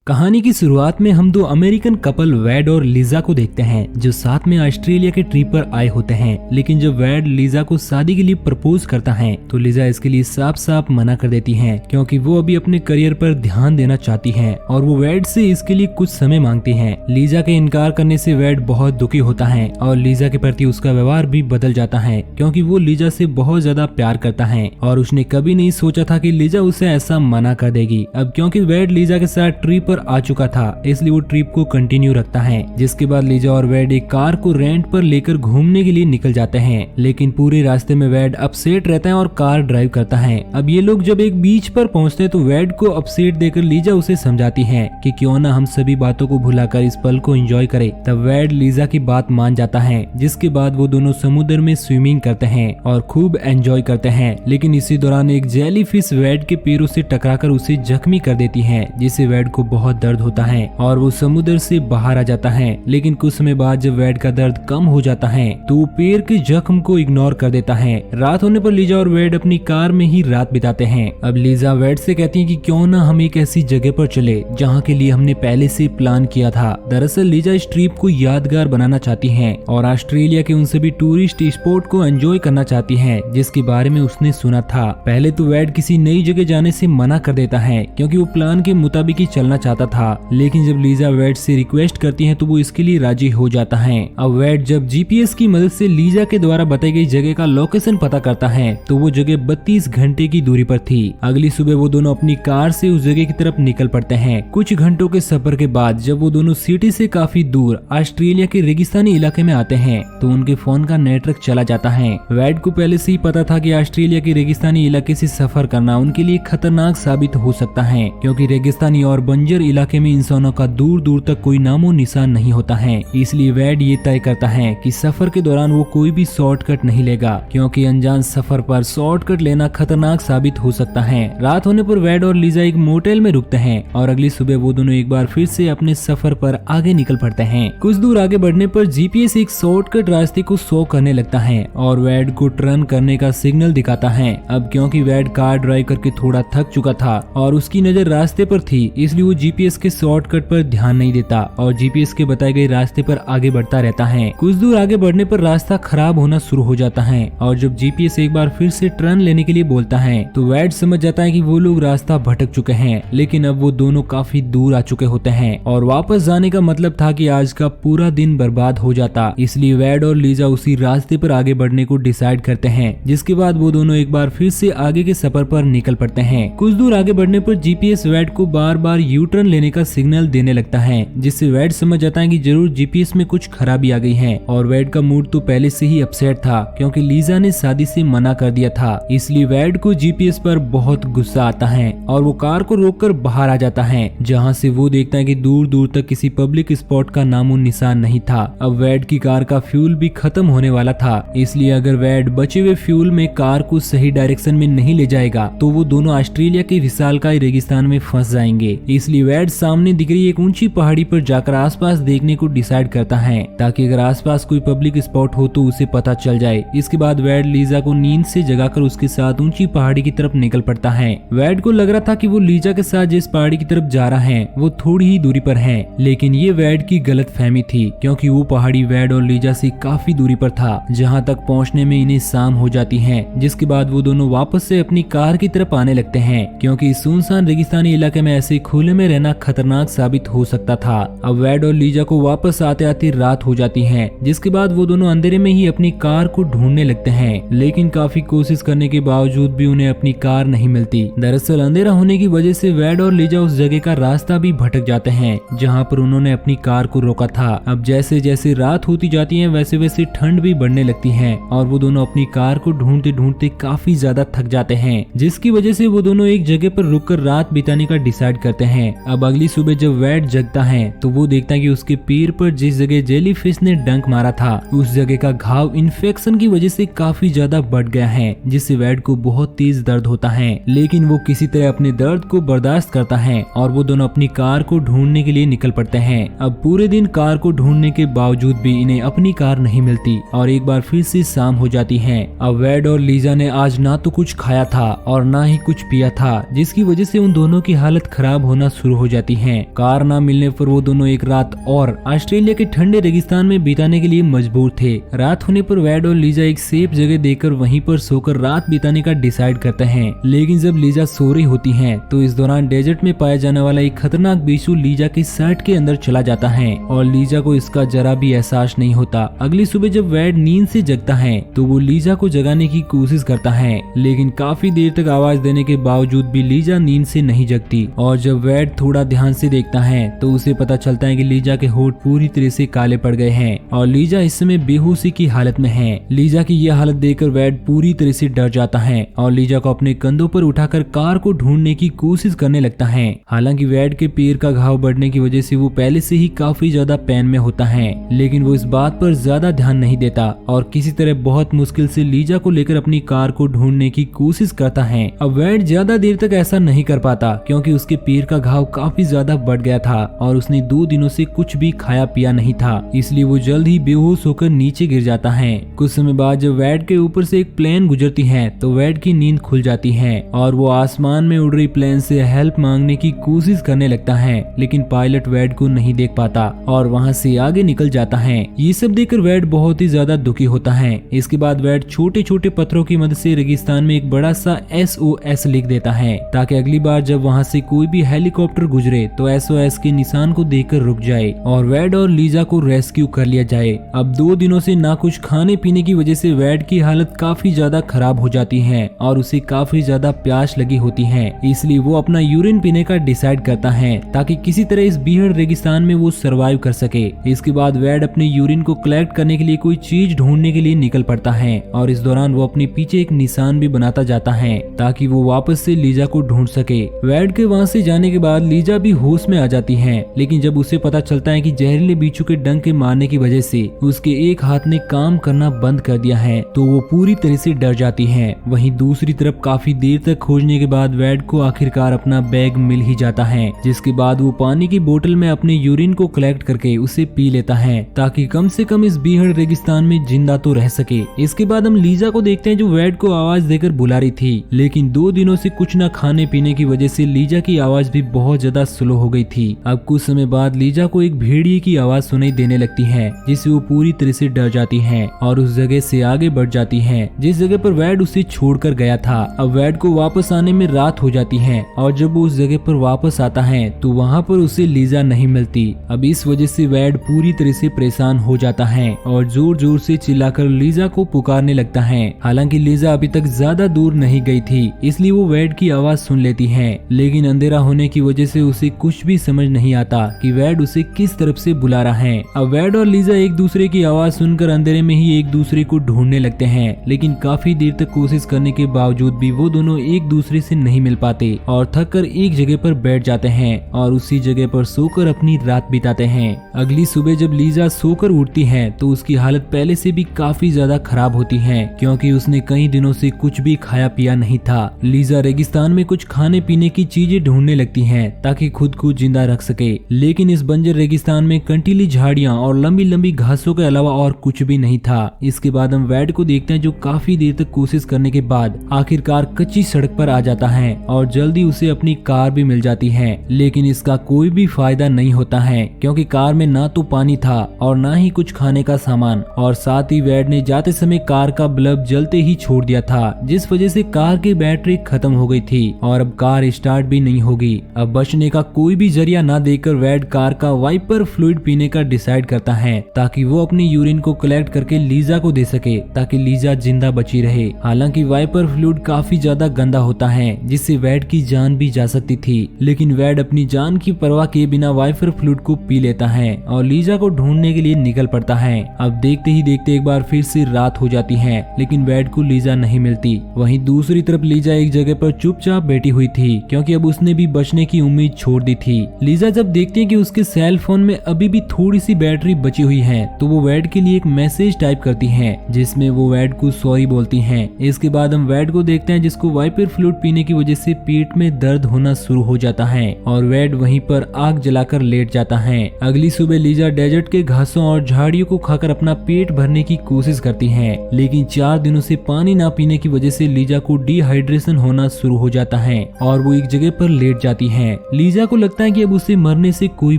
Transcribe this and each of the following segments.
कहानी की शुरुआत में हम दो अमेरिकन कपल वैड और लीजा को देखते हैं जो साथ में ऑस्ट्रेलिया के ट्रिप पर आए होते हैं। लेकिन जब वैड लीजा को शादी के लिए प्रपोज करता है तो लीजा इसके लिए साफ साफ मना कर देती है क्योंकि वो अभी अपने करियर पर ध्यान देना चाहती है और वो वैड से इसके लिए कुछ समय मांगती है। लीजा के इनकार करने से वैड बहुत दुखी होता है और लीजा के प्रति उसका व्यवहार भी बदल जाता है क्योंकि वो लीजा से बहुत ज्यादा प्यार करता है और उसने कभी नहीं सोचा था कि लीजा उसे ऐसा मना कर देगी। अब क्योंकि वैड लीजा के साथ ट्रिप पर आ चुका था इसलिए वो ट्रिप को कंटिन्यू रखता है, जिसके बाद लीजा और वैड एक कार को रेंट पर लेकर घूमने के लिए निकल जाते हैं। लेकिन पूरे रास्ते में वैड अपसेट रहता है और कार ड्राइव करता है। अब ये लोग जब एक बीच पर पहुंचते हैं तो वैड को अपसेट देकर लीजा उसे समझाती है कि क्यों ना हम सभी बातों को भुलाकर इस पल को एंजॉय करें। तब वैड लीजा की बात मान जाता है, जिसके बाद वो दोनों समुद्र में स्विमिंग करते हैं और खूब एंजॉय करते हैं। लेकिन इसी दौरान एक जेली फिश वैड के पैरों से टकराकर उसे जख्मी कर देती है, जिससे वैड को बहुत दर्द होता है और वो समुद्र से बाहर आ जाता है। लेकिन कुछ समय बाद जब वैड का दर्द कम हो जाता है तो वो पैर के जख्म को इग्नोर कर देता है। रात होने पर लीजा और वैड अपनी कार में ही रात बिताते हैं। अब लीजा वैड से कहती है कि क्यों ना हम एक ऐसी जगह पर चले जहाँ के लिए हमने पहले से प्लान किया था। दरअसल लीजा इस ट्रिप को यादगार बनाना चाहती है और ऑस्ट्रेलिया के उन सभी टूरिस्ट स्पॉट को एंजॉय करना चाहती है जिसके बारे में उसने सुना था। पहले तो वैड किसी नई जगह जाने से मना कर देता है क्योंकि वो प्लान के मुताबिक ही चलना चाहता था। लेकिन जब लीजा वैड से रिक्वेस्ट करती है तो वो इसके लिए राजी हो जाता है। अब वैड जब जीपीएस की मदद से लीजा के द्वारा बताई गई जगह का लोकेशन पता करता है तो वो जगह 32 घंटे की दूरी पर थी। अगली सुबह वो दोनों अपनी कार से उस जगह की तरफ निकल पड़ते हैं। कुछ घंटों के सफर के बाद जब वो दोनों सिटी से काफी दूर ऑस्ट्रेलिया के रेगिस्तानी इलाके में आते हैं तो उनके फोन का नेटवर्क चला जाता है। वैड को पहले से ही पता था कि ऑस्ट्रेलिया के रेगिस्तानी इलाके से सफर करना उनके लिए खतरनाक साबित हो सकता है क्योंकि रेगिस्तानी और बंजर इलाके में इंसानों का दूर दूर तक कोई नामो निशान नहीं होता है। इसलिए वैड ये तय करता है कि सफर के दौरान वो कोई भी शॉर्टकट नहीं लेगा क्योंकि अनजान सफर पर शॉर्टकट लेना खतरनाक साबित हो सकता है। रात होने पर वैड और लीजा एक मोटेल में रुकते हैं और अगली सुबह वो दोनों एक बार फिर से अपने सफर पर आगे निकल पड़ते हैं। कुछ दूर आगे बढ़ने पर जीपीएस एक शॉर्टकट रास्ते को शो करने लगता है और वैड को टर्न करने का सिग्नल दिखाता है। अब क्योंकि वैड कार ड्राइव करके थोड़ा थक चुका था और उसकी नजर रास्ते पर थी इसलिए वो जीपीएस के शॉर्टकट पर ध्यान नहीं देता और जीपीएस के बताए गए रास्ते पर आगे बढ़ता रहता है। कुछ दूर आगे बढ़ने पर रास्ता खराब होना शुरू हो जाता है और जब जीपीएस एक बार फिर से टर्न लेने के लिए बोलता है तो वैड समझ जाता है कि वो लोग रास्ता भटक चुके हैं। लेकिन अब वो दोनों काफी दूर आ चुके होते हैं और वापस जाने का मतलब था कि आज का पूरा दिन बर्बाद हो जाता। इसलिए वैड और लीजा उसी रास्ते पर आगे बढ़ने को डिसाइड करते हैं, जिसके बाद वो दोनों एक बार फिर से आगे के सफर पर निकल पड़ते हैं। कुछ दूर आगे बढ़ने पर जीपीएस वैड को बार बार यू टर्न लेने का सिग्नल देने लगता है, जिससे वैड समझ जाता है कि जरूर जीपीएस में कुछ खराबी आ गई है। और वैड का मूड तो पहले से ही अपसेट था क्योंकि लीजा ने शादी से मना कर दिया था। इसलिए वैड को जीपीएस पर बहुत गुस्सा आता है और वो कार को रोककर बाहर आ जाता है, जहां से वो देखता है कि दूर दूर तक किसी पब्लिक स्पॉट का नामो निशान नहीं था। अब वैड की कार का फ्यूल भी खत्म होने वाला था, इसलिए अगर वैड बचे हुए फ्यूल में कार को सही डायरेक्शन में नहीं ले जाएगा तो वो दोनों ऑस्ट्रेलिया के विशालकाय रेगिस्तान में फंस जाएंगे। इसलिए वैड सामने दिख रही एक ऊंची पहाड़ी पर जाकर आसपास देखने को डिसाइड करता है ताकि अगर आसपास कोई पब्लिक स्पॉट हो तो उसे पता चल जाए। इसके बाद वैड लीजा को नींद से जगाकर उसके साथ ऊंची पहाड़ी की तरफ निकल पड़ता है। वैड को लग रहा था कि वो लीजा के साथ जिस पहाड़ी की तरफ जा रहा है वो थोड़ी ही दूरी पर है, लेकिन ये वैड की गलत फहमी थी क्योंकि वो पहाड़ी वैड और लीजा से काफी दूरी पर था, जहाँ तक पहुँचने में इन्हें शाम हो जाती है। जिसके बाद वो दोनों वापस से अपनी कार की तरफ आने लगते हैं क्योंकि इस सुनसान रेगिस्तानी इलाके में ऐसे खुले में रहना खतरनाक साबित हो सकता था। अब वैड और लीजा को वापस आते आते रात हो जाती है, जिसके बाद वो दोनों अंधेरे में ही अपनी कार को ढूंढने लगते हैं। लेकिन काफी कोशिश करने के बावजूद भी उन्हें अपनी कार नहीं मिलती। दरअसल अंधेरा होने की वजह से वैड और लीजा उस जगह का रास्ता भी भटक जाते हैं जहाँ पर उन्होंने अपनी कार को रोका था। अब जैसे जैसे रात होती जाती है वैसे वैसे ठंड भी बढ़ने लगती है और वो दोनों अपनी कार को ढूंढते ढूंढते काफी ज्यादा थक जाते हैं, जिसकी वजह से वो दोनों एक जगह पर रुककर रात बिताने का डिसाइड करते हैं। अब अगली सुबह जब वैड जगता है तो वो देखता है कि उसके पैर पर जिस जगह जेली फिश ने डंक मारा था उस जगह का घाव इन्फेक्शन की वजह से काफी ज्यादा बढ़ गया है, जिससे वैड को बहुत तेज दर्द होता है। लेकिन वो किसी तरह अपने दर्द को बर्दाश्त करता है और वो दोनों अपनी कार को ढूंढने के लिए निकल पड़ते हैं। अब पूरे दिन कार को ढूंढने के बावजूद भी इन्हें अपनी कार नहीं मिलती और एक बार फिर से शाम हो जाती है। अब वैड और लीजा ने आज ना तो कुछ खाया था और ना ही कुछ पिया था, जिसकी वजह से उन दोनों की हालत खराब होना शुरू हो जाती है। कार ना मिलने पर वो दोनों एक रात और ऑस्ट्रेलिया के ठंडे रेगिस्तान में बिताने के लिए मजबूर थे। रात होने पर वैड और लीजा एक सेफ जगह देखकर वहीं पर सोकर रात बिताने का डिसाइड करते हैं। लेकिन जब लीजा सो रही होती है तो इस दौरान डेजर्ट में पाया जाने वाला एक खतरनाक बिच्छू लीजा की शर्ट के अंदर चला जाता है और लीजा को इसका जरा भी एहसास नहीं होता। अगली सुबह जब वैड नींद से जगता है तो वो लीजा को जगाने की कोशिश करता है, लेकिन काफी देर तक आवाज देने के बावजूद भी लीजा नींद से नहीं जगती। और जब वैड थोड़ा ध्यान से देखता है तो उसे पता चलता है कि लीजा के होंठ पूरी तरह से काले पड़ गए हैं और लीजा इस समय बेहोशी की हालत में है। लीजा की यह हालत देखकर वैड पूरी तरह से डर जाता है और लीजा को अपने कंधों पर उठाकर कार को ढूंढने की कोशिश करने लगता है। हालांकि वैड के पैर का घाव बढ़ने की वजह से वो पहले से ही काफी ज्यादा पेन में होता है, लेकिन वो इस बात पर ज्यादा ध्यान नहीं देता और किसी तरह बहुत मुश्किल से लीजा को लेकर अपनी कार को ढूंढने की कोशिश करता है। अब वैड ज्यादा देर तक ऐसा नहीं कर पाता क्योंकि उसके पैर का घाव काफी ज्यादा बढ़ गया था और उसने 2 दिनों से कुछ भी खाया पिया नहीं था, इसलिए वो जल्द ही बेहोश होकर नीचे गिर जाता है। कुछ समय बाद जब वैड के ऊपर से एक प्लेन गुजरती है तो वैड की नींद खुल जाती है और वो आसमान में उड़ रही प्लेन से हेल्प मांगने की कोशिश करने लगता है, लेकिन पायलट वैड को नहीं देख पाता और वहाँ से आगे निकल जाता है। ये सब देखकर वैड बहुत ही ज्यादा दुखी होता है। इसके बाद वैड छोटे छोटे पत्थरों की मदद से रेगिस्तान में एक बड़ा सा SOS लिख देता है ताकि अगली बार जब वहाँ से कोई भी हेलीकॉप्टर गुजरे तो SOS के निशान को देखकर रुक जाए और वैड और लीजा को रेस्क्यू कर लिया जाए। अब 2 दिनों से ना कुछ खाने पीने की वजह से वैड की हालत काफी ज्यादा खराब हो जाती है और उसे काफी ज्यादा प्यास लगी होती है, इसलिए वो अपना यूरिन पीने का डिसाइड करता है ताकि किसी तरह इस बीहड़ रेगिस्तान में वो सरवाइव कर सके। इसके बाद वैड अपने यूरिन को कलेक्ट करने के लिए कोई चीज ढूंढने के लिए निकल पड़ता है और इस दौरान वो अपने पीछे एक निशान भी बनाता जाता है ताकि वो वापस से लीजा को ढूंढ सके। वैड के वहाँ से जाने के बाद लीजा भी होश में आ जाती है, लेकिन जब उसे पता चलता है कि जहरीले बिच्छू के डंक के मारने की वजह से उसके एक हाथ ने काम करना बंद कर दिया है तो वो पूरी तरह से डर जाती है। वहीं दूसरी तरफ काफी देर तक खोजने के बाद वैड को आखिरकार अपना बैग मिल ही जाता है, जिसके बाद वो पानी की बोतल में अपने यूरिन को कलेक्ट करके उसे पी लेता है ताकि कम से कम इस बीहड़ रेगिस्तान में जिंदा तो रह सके। इसके बाद हम लीजा को देखते हैं जो वैड को आवाज देकर बुला रही थी, लेकिन 2 दिनों से कुछ न खाने पीने की वजह से लीजा की आवाज भी बहुत ज्यादा स्लो हो गई थी। अब कुछ समय बाद लीजा को एक भेड़िए की आवाज सुनाई देने लगती है जिससे वो पूरी तरह से डर जाती है और उस जगह से आगे बढ़ जाती है जिस जगह पर वैड उसे छोड़कर गया था। अब वैड को वापस आने में रात हो जाती है और जब वो उस जगह पर वापस आता है तो वहाँ पर उसे लीजा नहीं मिलती। अब इस वजह से वैड पूरी तरह से परेशान हो जाता है और जोर जोर से चिल्लाकर लीजा को पुकारने लगता है। हालांकि लीजा अभी तक ज्यादा दूर नहीं गई थी, इसलिए वो वैड की आवाज सुन लेती है, लेकिन अंधेरा होने की वजह से उसे कुछ भी समझ नहीं आता कि वैड उसे किस तरफ से बुला रहा है। अब वैड और लीजा एक दूसरे की आवाज सुनकर अंधेरे में ही एक दूसरे को ढूंढने लगते हैं, लेकिन काफी देर तक कोशिश करने के बावजूद भी वो दोनों एक दूसरे से नहीं मिल पाते और थक कर एक जगह पर बैठ जाते हैं और उसी जगह पर सोकर अपनी रात बिताते हैं। अगली सुबह जब लीजा सोकर उठती है तो उसकी हालत पहले से भी काफी ज्यादा खराब होती है क्योंकि उसने कई दिनों से कुछ भी खाया पिया नहीं था। लीजा रेगिस्तान में कुछ खाने पीने की चीजें ढूंढने लगती है ताकि खुद को जिंदा रख सके, लेकिन इस बंजर रेगिस्तान में कंटीली झाड़ियां और लंबी लंबी घासों के अलावा और कुछ भी नहीं था। इसके बाद हम वैड को देखते हैं जो काफी देर तक कोशिश करने के बाद आखिरकार कच्ची सड़क पर आ जाता है और जल्दी उसे अपनी कार भी मिल जाती है, लेकिन इसका कोई भी फायदा नहीं होता है क्योंकि कार में ना तो पानी था और ना ही कुछ खाने का सामान, और साथ ही वैड ने जाते समय कार का बल्ब जलते ही छोड़ दिया था जिस वजह से कार की बैटरी खत्म हो गई थी और अब कार स्टार्ट भी नहीं होगी। अब बचने का कोई भी जरिया ना देखकर वैड कार का वाइपर फ्लूइड पीने का डिसाइड करता है ताकि वो अपनी यूरिन को कलेक्ट करके लीजा को दे सके ताकि लीजा जिंदा बची रहे। हालांकि वाइपर फ्लूइड काफी ज्यादा गंदा होता है जिससे वैड की जान भी जा सकती थी, लेकिन वैड अपनी जान की परवाह किए बिना वाइपर फ्लूइड को पी लेता है और लीजा को ढूंढने के लिए निकल पड़ता है। अब देखते ही देखते एक बार फिर से रात हो जाती है, लेकिन वैड को लीजा नहीं मिलती। वहीं दूसरी तरफ लीजा एक जगह पर चुपचाप बैठी हुई थी क्योंकि अब उसने भी बचने की उम्मीद छोड़ दी थी। लीजा जब देखती है कि उसके सेल फोन में अभी भी थोड़ी सी बैटरी बची हुई है तो वो वैड के लिए एक मैसेज टाइप करती है जिसमें वो वैड को सॉरी बोलती है। इसके बाद हम वैड को देखते हैं जिसको वाइपर फ्लूइड पीने की वजह से पेट में दर्द होना शुरू हो जाता है और वैड वहीं पर आग जलाकर लेट जाता है। अगली सुबह लीजा डेजर्ट के घासों और झाड़ियों को खाकर अपना पेट भरने की कोशिश करती है, लेकिन 4 दिनों से पानी ना पीने की वजह से लीजा को डिहाइड्रेशन होना शुरू हो जाता है और वो एक जगह पर लेट जाती है लीजा को लगता है कि अब उसे मरने से कोई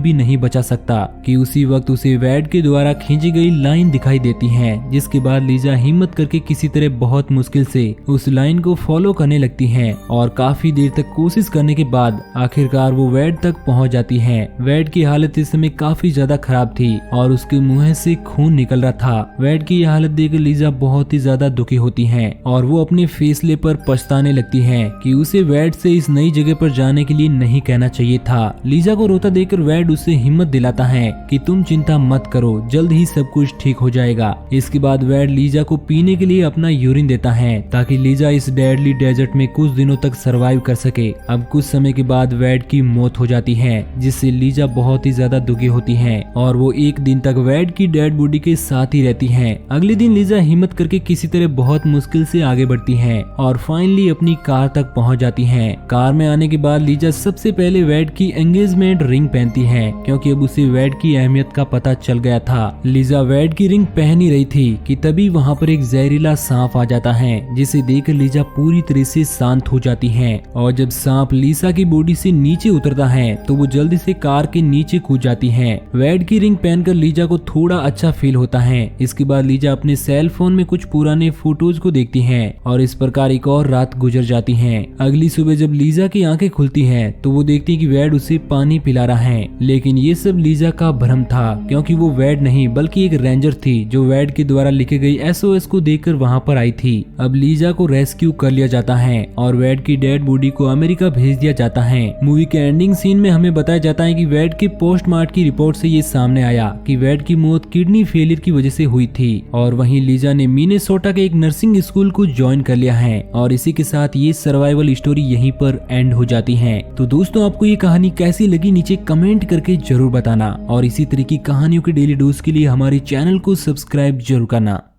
भी नहीं बचा सकता कि उसी वक्त उसे वैड के द्वारा खींची गई लाइन दिखाई देती है, जिसके बाद लीजा हिम्मत करके किसी तरह बहुत मुश्किल से उस लाइन को फॉलो करने लगती है और काफी देर तक कोशिश करने के बाद आखिरकार वो वैड तक पहुंच जाती है। वैड की हालत इस समय काफी ज्यादा खराब थी और उसके मुंह से खून निकल रहा था। वैड की यह हालत देखकर लीजा बहुत ही ज्यादा दुखी होती है और वो अपने फैसले पर पछताने लगती है कि उसे वैड से इस नई जगह पर जाने के लिए नहीं कहना चाहिए था। लीजा को रोता देखकर वैड उसे हिम्मत दिलाता है कि तुम चिंता मत करो, जल्द ही सब कुछ ठीक हो जाएगा। इसके बाद वैड लीजा को पीने के लिए अपना यूरिन देता है ताकि लीजा इस डेडली डेजर्ट में कुछ दिनों तक सरवाइव कर सके। अब कुछ समय के बाद वैड की मौत हो जाती है, जिससे लीजा बहुत ही ज्यादा दुखी होती है और वो एक दिन तक वैड की डेड बॉडी के साथ ही रहती है। अगले दिन लीजा हिम्मत करके किसी तरह बहुत मुश्किल से आगे बढ़ती है और फाइनली अपनी कार तक पहुंच जाती है। कार में आने के बाद लीजा सबसे पहले वैड की एंगेजमेंट रिंग पहनती है, क्योंकि अब उसे वैड की अहमियत का पता चल गया था। लीजा वैड की रिंग पहन ही रही थी कि तभी वहाँ पर एक जहरीला सांप आ जाता है, जिसे देखकर लीजा पूरी तरह से शांत हो जाती है। और जब सांप लीसा की बॉडी से नीचे उतरता है तो वो जल्दी से कार के नीचे कूद जाती है। वैड की रिंग पहनकर लीजा को थोड़ा अच्छा फील होता है। इसके बाद लीजा अपने सेल फोन में कुछ पुराने फोटोज को देखती है और इस प्रकार एक और रात गुजर जाती है। अगली सुबह जब लीजा की आंखें खुलती है तो वो देखती है कि वैड उसे पानी पिला रहा है, लेकिन ये सब लीजा का भ्रम था, क्योंकि वो वैड नहीं बल्कि एक रेंजर थी जो वैड के द्वारा लिखे गई SOS को देखकर वहाँ पर आई थी। अब लीजा को रेस्क्यू कर लिया जाता है और वैड की डेड बॉडी को अमेरिका भेज दिया जाता है। मूवी के एंडिंग सीन में हमें बताया जाता है कि वैड के पोस्टमार्टम की रिपोर्ट से ये सामने आया कि वैड की मौत किडनी फेलियर की वजह से हुई थी और वहीं लीजा ने मिनेसोटा के एक नर्सिंग स्कूल को ज्वाइन कर लिया है। और इसी के साथ ये सर्वाइवल स्टोरी यहीं पर एंड हो जाती है। तो दोस्तों, आपको ये कहानी कैसी लगी नीचे कमेंट करके जरूर बताना और इसी तरह की कहानियों के डेली डोज के लिए हमारे चैनल को सब्सक्राइब जरूर करना।